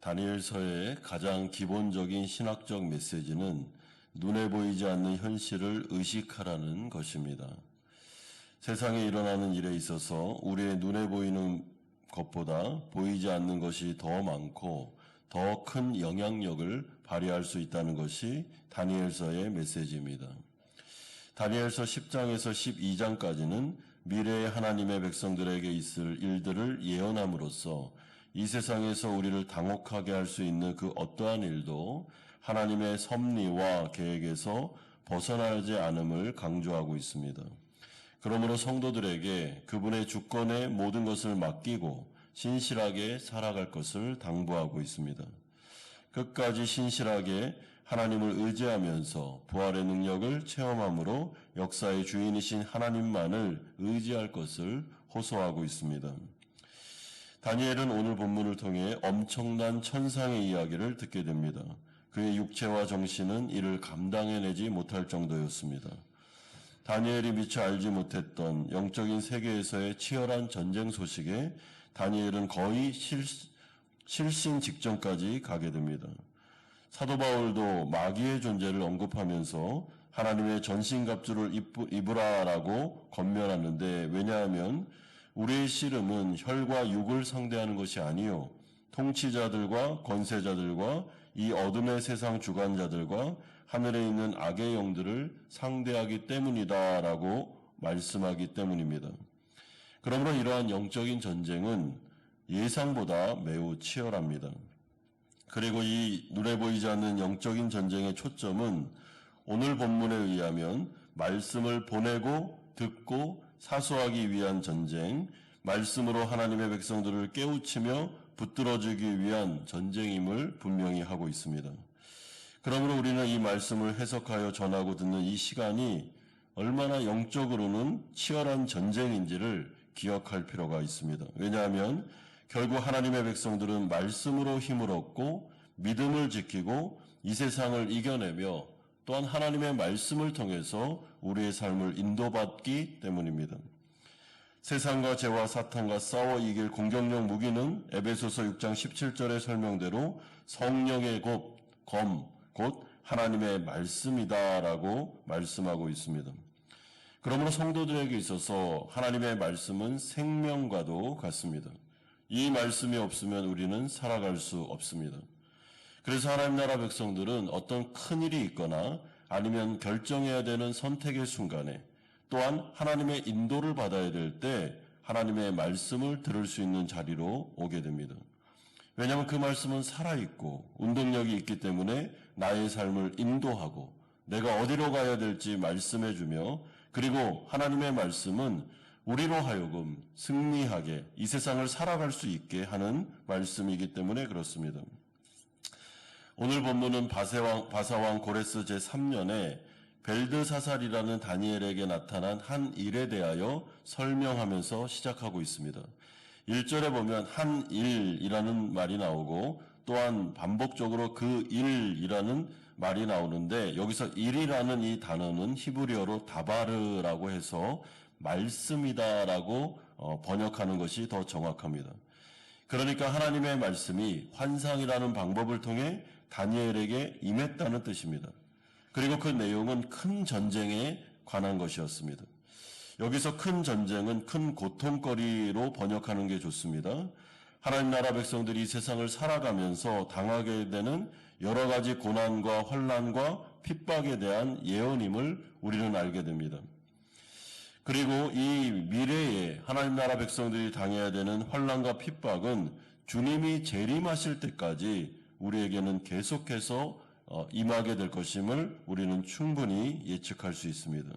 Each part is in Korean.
다니엘서의 가장 기본적인 신학적 메시지는 눈에 보이지 않는 현실을 의식하라는 것입니다. 세상에 일어나는 일에 있어서 우리의 눈에 보이는 것보다 보이지 않는 것이 더 많고 더 큰 영향력을 발휘할 수 있다는 것이 다니엘서의 메시지입니다. 다니엘서 10장에서 12장까지는 미래의 하나님의 백성들에게 있을 일들을 예언함으로써 이 세상에서 우리를 당혹하게 할 수 있는 그 어떠한 일도 하나님의 섭리와 계획에서 벗어나지 않음을 강조하고 있습니다. 그러므로 성도들에게 그분의 주권에 모든 것을 맡기고 신실하게 살아갈 것을 당부하고 있습니다. 끝까지 신실하게 하나님을 의지하면서 부활의 능력을 체험함으로 역사의 주인이신 하나님만을 의지할 것을 호소하고 있습니다. 다니엘은 오늘 본문을 통해 엄청난 천상의 이야기를 듣게 됩니다. 그의 육체와 정신은 이를 감당해내지 못할 정도였습니다. 다니엘이 미처 알지 못했던 영적인 세계에서의 치열한 전쟁 소식에 다니엘은 거의 실신 직전까지 가게 됩니다. 사도 바울도 마귀의 존재를 언급하면서 하나님의 전신갑주를 입으라라고 권면하는데, 왜냐하면 우리의 씨름은 혈과 육을 상대하는 것이 아니요 통치자들과 권세자들과 이 어둠의 세상 주관자들과 하늘에 있는 악의 영들을 상대하기 때문이다라고 말씀하기 때문입니다. 그러므로 이러한 영적인 전쟁은 예상보다 매우 치열합니다. 그리고 이 눈에 보이지 않는 영적인 전쟁의 초점은 오늘 본문에 의하면 말씀을 보내고 듣고 사수하기 위한 전쟁, 말씀으로 하나님의 백성들을 깨우치며 붙들어주기 위한 전쟁임을 분명히 하고 있습니다. 그러므로 우리는 이 말씀을 해석하여 전하고 듣는 이 시간이 얼마나 영적으로는 치열한 전쟁인지를 기억할 필요가 있습니다. 왜냐하면 결국 하나님의 백성들은 말씀으로 힘을 얻고 믿음을 지키고 이 세상을 이겨내며 또한 하나님의 말씀을 통해서 우리의 삶을 인도받기 때문입니다. 세상과 죄와 사탄과 싸워 이길 공격력 무기는 에베소서 6장 17절의 설명대로 성령의 검, 곧 하나님의 말씀이다라고 말씀하고 있습니다. 그러므로 성도들에게 있어서 하나님의 말씀은 생명과도 같습니다. 이 말씀이 없으면 우리는 살아갈 수 없습니다. 그래서 하나님 나라 백성들은 어떤 큰 일이 있거나 아니면 결정해야 되는 선택의 순간에 또한 하나님의 인도를 받아야 될 때 하나님의 말씀을 들을 수 있는 자리로 오게 됩니다. 왜냐하면 그 말씀은 살아있고 운동력이 있기 때문에 나의 삶을 인도하고 내가 어디로 가야 될지 말씀해주며, 그리고 하나님의 말씀은 우리로 하여금 승리하게 이 세상을 살아갈 수 있게 하는 말씀이기 때문에 그렇습니다. 오늘 본문은 바사왕 고레스 제3년에 벨드사살이라는 다니엘에게 나타난 한 일에 대하여 설명하면서 시작하고 있습니다. 1절에 보면 한 일이라는 말이 나오고 또한 반복적으로 그 일이라는 말이 나오는데, 여기서 일이라는 이 단어는 히브리어로 다바르라고 해서 말씀이다라고 번역하는 것이 더 정확합니다. 그러니까 하나님의 말씀이 환상이라는 방법을 통해 다니엘에게 임했다는 뜻입니다. 그리고 그 내용은 큰 전쟁에 관한 것이었습니다. 여기서 큰 전쟁은 큰 고통거리로 번역하는 게 좋습니다. 하나님 나라 백성들이 이 세상을 살아가면서 당하게 되는 여러 가지 고난과 환난과 핍박에 대한 예언임을 우리는 알게 됩니다. 그리고 이 미래에 하나님 나라 백성들이 당해야 되는 환난과 핍박은 주님이 재림하실 때까지 우리에게는 계속해서 임하게 될 것임을 우리는 충분히 예측할 수 있습니다.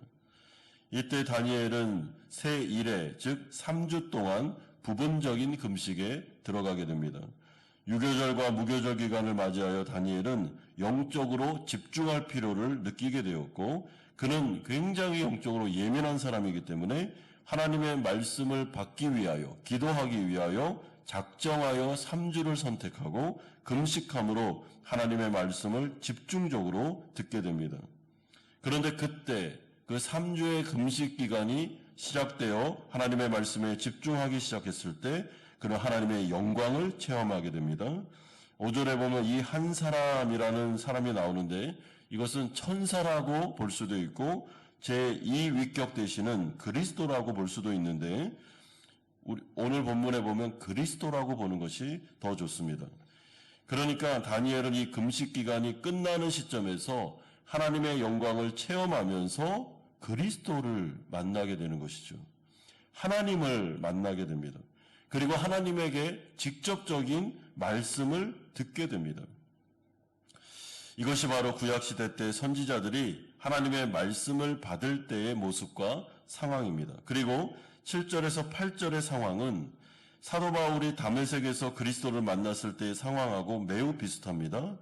이때 다니엘은 새 일에, 즉 3주 동안 부분적인 금식에 들어가게 됩니다. 유교절과 무교절 기간을 맞이하여 다니엘은 영적으로 집중할 필요를 느끼게 되었고, 그는 굉장히 영적으로 예민한 사람이기 때문에 하나님의 말씀을 받기 위하여, 기도하기 위하여 작정하여 3주를 선택하고 금식함으로 하나님의 말씀을 집중적으로 듣게 됩니다. 그런데 그때 그 3주의 금식 기간이 시작되어 하나님의 말씀에 집중하기 시작했을 때 그는 하나님의 영광을 체험하게 됩니다. 5절에 보면 이 한 사람이라는 사람이 나오는데 이것은 천사라고 볼 수도 있고 제2위격 대신은 그리스도라고 볼 수도 있는데 오늘 본문에 보면 그리스도라고 보는 것이 더 좋습니다. 그러니까 다니엘은 이 금식 기간이 끝나는 시점에서 하나님의 영광을 체험하면서 그리스도를 만나게 되는 것이죠. 하나님을 만나게 됩니다. 그리고 하나님에게 직접적인 말씀을 듣게 됩니다. 이것이 바로 구약시대 때 선지자들이 하나님의 말씀을 받을 때의 모습과 상황입니다. 그리고 7절에서 8절의 상황은 사도 바울이 다메섹에서 그리스도를 만났을 때의 상황하고 매우 비슷합니다.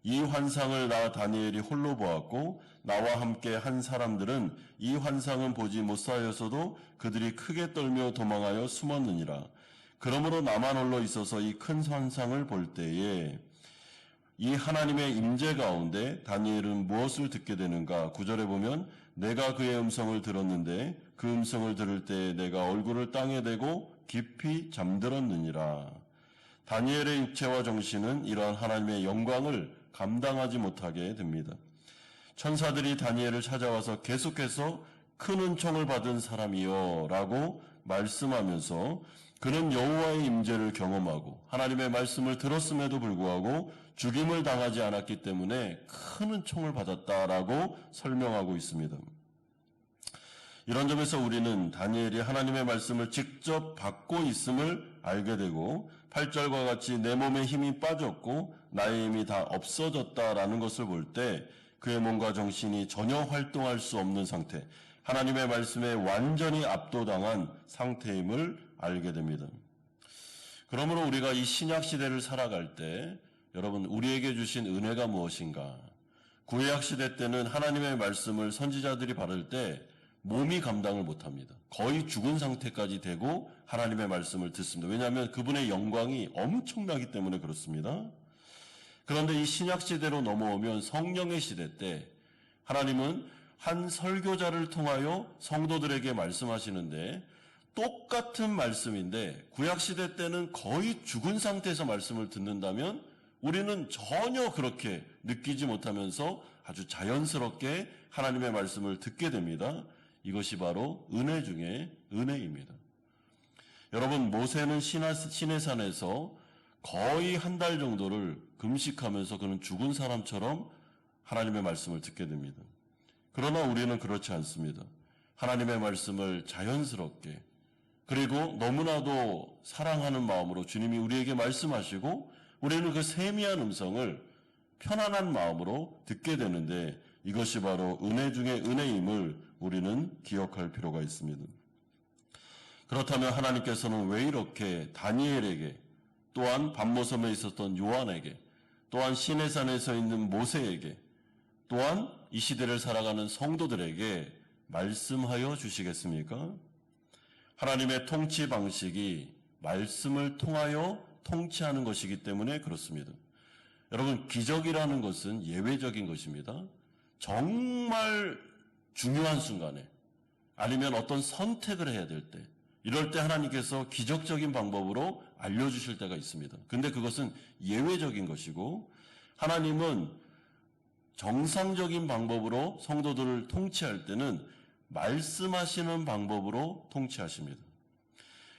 이 환상을 나 다니엘이 홀로 보았고 나와 함께 한 사람들은 이 환상은 보지 못하여서도 그들이 크게 떨며 도망하여 숨었느니라. 그러므로 나만 홀로 있어서 이 큰 환상을 볼 때에 이 하나님의 임재 가운데 다니엘은 무엇을 듣게 되는가? 9절에 보면 내가 그의 음성을 들었는데 그 음성을 들을 때 내가 얼굴을 땅에 대고 깊이 잠들었느니라. 다니엘의 육체와 정신은 이러한 하나님의 영광을 감당하지 못하게 됩니다. 천사들이 다니엘을 찾아와서 계속해서 큰 은총을 받은 사람이요 라고 말씀하면서 그는 여호와의 임재를 경험하고 하나님의 말씀을 들었음에도 불구하고 죽임을 당하지 않았기 때문에 큰 은총을 받았다라고 설명하고 있습니다. 이런 점에서 우리는 다니엘이 하나님의 말씀을 직접 받고 있음을 알게 되고 8절과 같이 내 몸에 힘이 빠졌고 나의 힘이 다 없어졌다라는 것을 볼 때 그의 몸과 정신이 전혀 활동할 수 없는 상태, 하나님의 말씀에 완전히 압도당한 상태임을 알게 됩니다. 그러므로 우리가 이 신약 시대를 살아갈 때 여러분 우리에게 주신 은혜가 무엇인가? 구약 시대 때는 하나님의 말씀을 선지자들이 받을 때 몸이 감당을 못합니다. 거의 죽은 상태까지 되고 하나님의 말씀을 듣습니다. 왜냐하면 그분의 영광이 엄청나기 때문에 그렇습니다. 그런데 이 신약 시대로 넘어오면 성령의 시대 때 하나님은 한 설교자를 통하여 성도들에게 말씀하시는데 똑같은 말씀인데 구약 시대 때는 거의 죽은 상태에서 말씀을 듣는다면 우리는 전혀 그렇게 느끼지 못하면서 아주 자연스럽게 하나님의 말씀을 듣게 됩니다. 이것이 바로 은혜 중에 은혜입니다. 여러분 모세는 시내산에서 거의 한 달 정도를 금식하면서 그는 죽은 사람처럼 하나님의 말씀을 듣게 됩니다. 그러나 우리는 그렇지 않습니다. 하나님의 말씀을 자연스럽게 그리고 너무나도 사랑하는 마음으로 주님이 우리에게 말씀하시고 우리는 그 세미한 음성을 편안한 마음으로 듣게 되는데 이것이 바로 은혜 중에 은혜임을 우리는 기억할 필요가 있습니다. 그렇다면 하나님께서는 왜 이렇게 다니엘에게 또한 반모섬에 있었던 요한에게 또한 시내산에서 있는 모세에게 또한 이 시대를 살아가는 성도들에게 말씀하여 주시겠습니까? 하나님의 통치 방식이 말씀을 통하여 통치하는 것이기 때문에 그렇습니다. 여러분 기적이라는 것은 예외적인 것입니다. 정말 중요한 순간에 아니면 어떤 선택을 해야 될 때 이럴 때 하나님께서 기적적인 방법으로 알려주실 때가 있습니다. 근데 그것은 예외적인 것이고 하나님은 정상적인 방법으로 성도들을 통치할 때는 말씀하시는 방법으로 통치하십니다.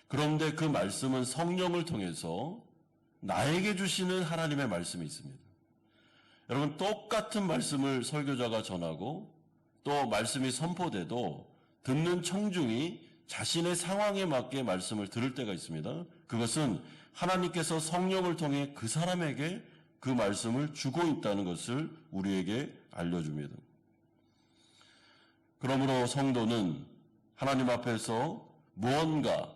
그런데 그 말씀은 성령을 통해서 나에게 주시는 하나님의 말씀이 있습니다. 여러분 똑같은 말씀을 설교자가 전하고 또 말씀이 선포돼도 듣는 청중이 자신의 상황에 맞게 말씀을 들을 때가 있습니다. 그것은 하나님께서 성령을 통해 그 사람에게 그 말씀을 주고 있다는 것을 우리에게 알려줍니다. 그러므로 성도는 하나님 앞에서 무언가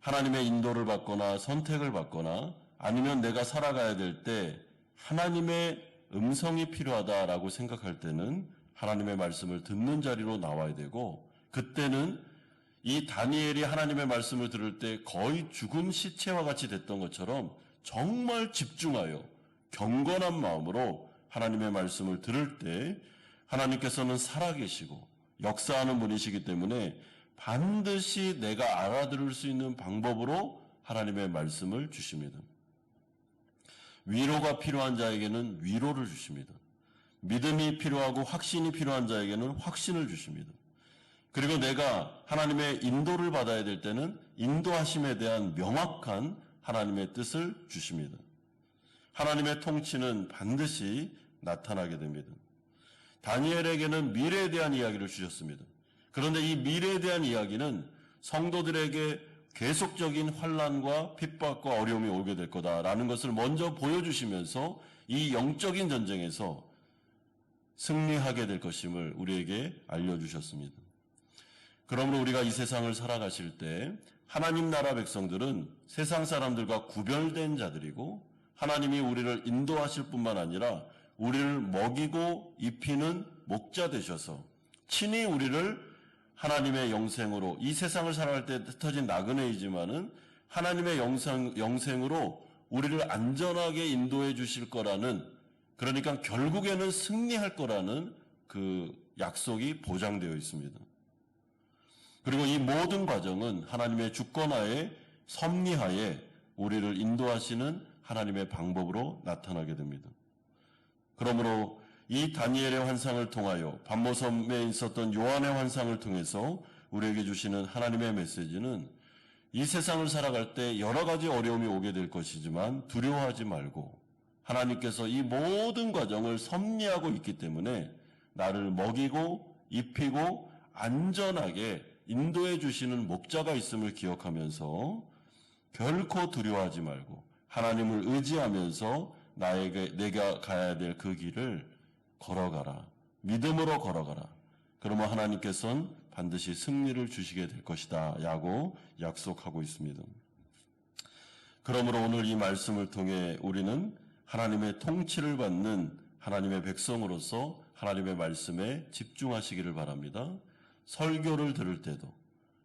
하나님의 인도를 받거나 선택을 받거나 아니면 내가 살아가야 될 때 하나님의 음성이 필요하다라고 생각할 때는 하나님의 말씀을 듣는 자리로 나와야 되고 그때는 이 다니엘이 하나님의 말씀을 들을 때 거의 죽은 시체와 같이 됐던 것처럼 정말 집중하여 경건한 마음으로 하나님의 말씀을 들을 때 하나님께서는 살아계시고 역사하는 분이시기 때문에 반드시 내가 알아들을 수 있는 방법으로 하나님의 말씀을 주십니다. 위로가 필요한 자에게는 위로를 주십니다. 믿음이 필요하고 확신이 필요한 자에게는 확신을 주십니다. 그리고 내가 하나님의 인도를 받아야 될 때는 인도하심에 대한 명확한 하나님의 뜻을 주십니다. 하나님의 통치는 반드시 나타나게 됩니다. 다니엘에게는 미래에 대한 이야기를 주셨습니다. 그런데 이 미래에 대한 이야기는 성도들에게 계속적인 환난과 핍박과 어려움이 오게 될 거다라는 것을 먼저 보여주시면서 이 영적인 전쟁에서 승리하게 될 것임을 우리에게 알려주셨습니다. 그러므로 우리가 이 세상을 살아가실 때 하나님 나라 백성들은 세상 사람들과 구별된 자들이고 하나님이 우리를 인도하실 뿐만 아니라 우리를 먹이고 입히는 목자 되셔서 친히 우리를 하나님의 영생으로, 이 세상을 살아갈 때 흩어진 나그네이지만은 하나님의 영생으로 우리를 안전하게 인도해 주실 거라는, 그러니까 결국에는 승리할 거라는 그 약속이 보장되어 있습니다. 그리고 이 모든 과정은 하나님의 주권하에, 섭리하에 우리를 인도하시는 하나님의 방법으로 나타나게 됩니다. 그러므로 이 다니엘의 환상을 통하여 반모섬에 있었던 요한의 환상을 통해서 우리에게 주시는 하나님의 메시지는 이 세상을 살아갈 때 여러 가지 어려움이 오게 될 것이지만 두려워하지 말고 하나님께서 이 모든 과정을 섭리하고 있기 때문에 나를 먹이고 입히고 안전하게 인도해 주시는 목자가 있음을 기억하면서 결코 두려워하지 말고 하나님을 의지하면서 내가 가야 될 그 길을 걸어가라. 믿음으로 걸어가라. 그러면 하나님께서는 반드시 승리를 주시게 될 것이다 라고 약속하고 있습니다. 그러므로 오늘 이 말씀을 통해 우리는 하나님의 통치를 받는 하나님의 백성으로서 하나님의 말씀에 집중하시기를 바랍니다. 설교를 들을 때도,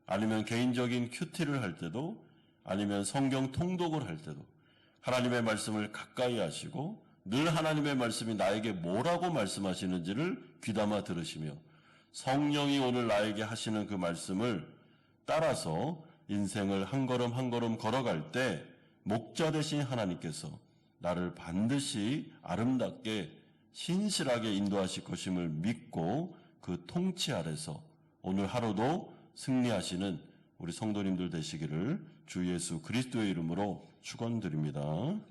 아니면 개인적인 큐티를 할 때도, 아니면 성경 통독을 할 때도 하나님의 말씀을 가까이 하시고 늘 하나님의 말씀이 나에게 뭐라고 말씀하시는지를 귀담아 들으시며 성령이 오늘 나에게 하시는 그 말씀을 따라서 인생을 한 걸음 한 걸음 걸어갈 때 목자 되신 하나님께서 나를 반드시 아름답게 신실하게 인도하실 것임을 믿고 그 통치 아래서 오늘 하루도 승리하시는 우리 성도님들 되시기를 주 예수 그리스도의 이름으로 축원드립니다.